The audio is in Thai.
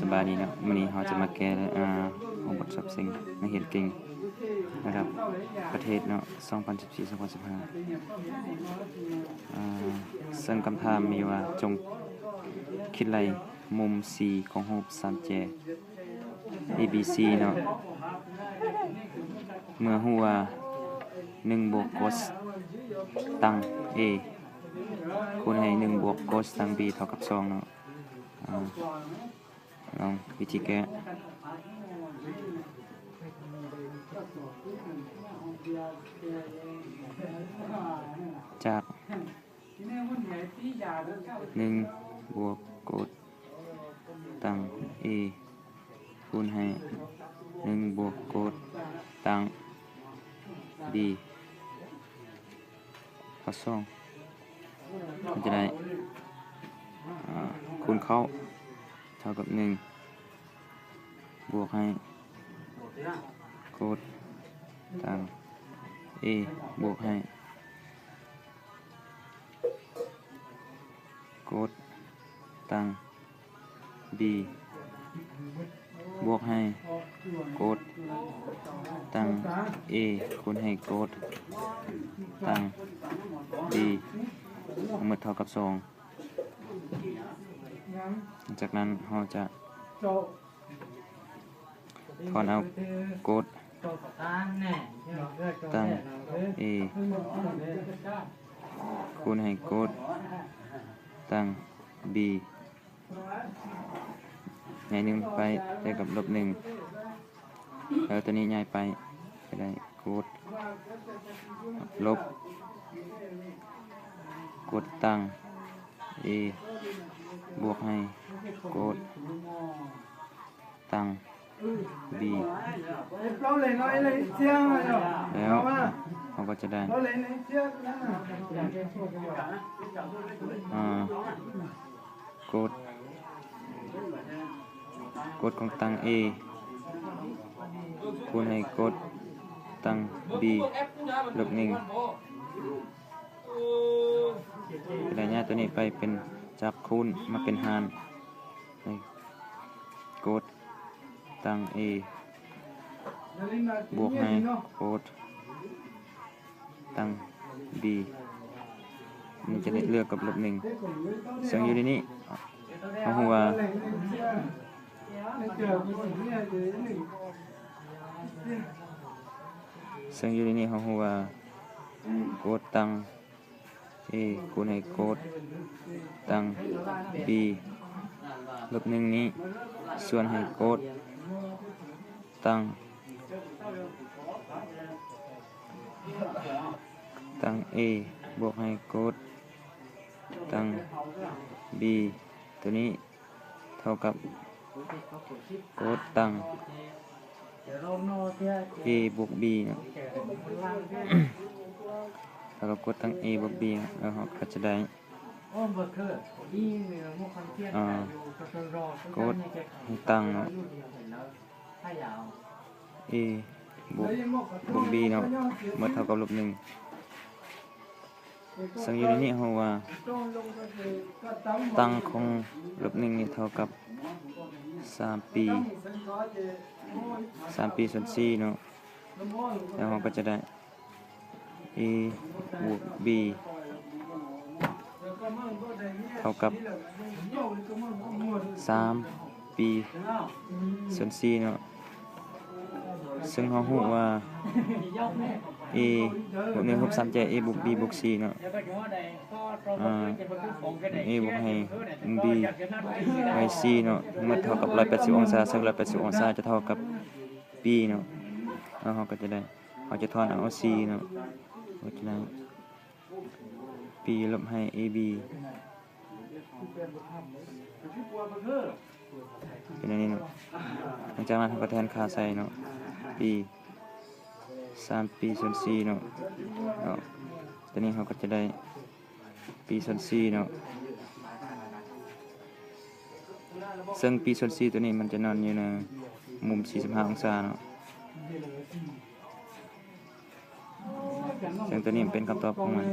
สบายดีเนาะวันนี้เราจะมาแก้องค์ประกอบสิ่งในเหตุเก่งระดับประเทศเนาะ2014-2015ซึ่งคำถามมีว่าจงคิดไรมุม C ของรูปสามแจ ABC เนาะเมื่อฮู้ว่า1บวก cos ตั้ง A คูณให้1บวก cos ตั้ง B เท่ากับ2เนาะลองวิธีแก้จาก1บวก cos ตั้ง A คูณให้1บวก cos ตั้ง B เท่า2มันจะได้คูณเข้าเท่ากับ1บวกให้โคดตั้ง A บวกให้โคดตั้ง B บวกให้โคดตั้ง A คูณให้โคดตั้ง B ทั้งหมดเท่ากับ2จากนั้นเราจะถอนเอาโกดตั้ง A คูณให้โกดตั้ง B ย้าย1ไปได้กับลบ1แล้วตัวนี้ย้ายไปจะได้โกดลบโกดตั้ง A บวกให้โกดตั้ง B แล้วเราก็จะได้โกดของตั้ง A คูณให้โกดตั้ง B ลบ1แต่เนี่ยตัวนี้ไปเป็นจากคูณมาเป็นหารโกดตั้ง A บวกให้โกดตั้ง B มันจะได้เลือกกับลบ1ซึ่งอยู่ในนี้เอาหัวซึ่งอยู่ในนี้เอาหัวโกดตั้ง A คูณให้โกดตั้ง B ลบ1นี้ส่วนให้โกดตั้ง A บวกให้โกดตั้ง B ตัวนี้เท่ากับโกดตั้ง A บวก B นะเท่ากับโกดตั้ง A บวก B แล้วเราก็จะได้โกดตั้ง A บวก B เนาะหมดเท่ากับลบ1ซึ่งอยู่ในนี้เราว่าตั้งของลบ1นี่เท่ากับ3 ปีส่วน4เนาะแล้วเราก็จะได้ A บวก B เท่ากับ3 ปีส่วน4เนาะซึ่งเรารู้ว่า A บวก1รูป3แจ A บวก B บวก C เนาะA บวกให้ B ให้ C เนาะมันเท่ากับ180องศาซึ่ง180องศาจะเท่ากับ B เนาะแล้วเราก็จะได้เราจะถอนเอา C เนาะเพราะฉะนั้น B ลบให้ AB เป็นอย่างนี้เนาะหลังจากนั้นเราก็แทนค่าใส่เนาะ B 3 ปีส่วน4เนาะตอนนี้เราก็จะได้ ปีส่วน4เนาะซึ่งปีส่วน4ตัวนี้มันจะนอนอยู่ในมุม45องศาเนาะซึ่งตัวนี้เป็นคำตอบของมัน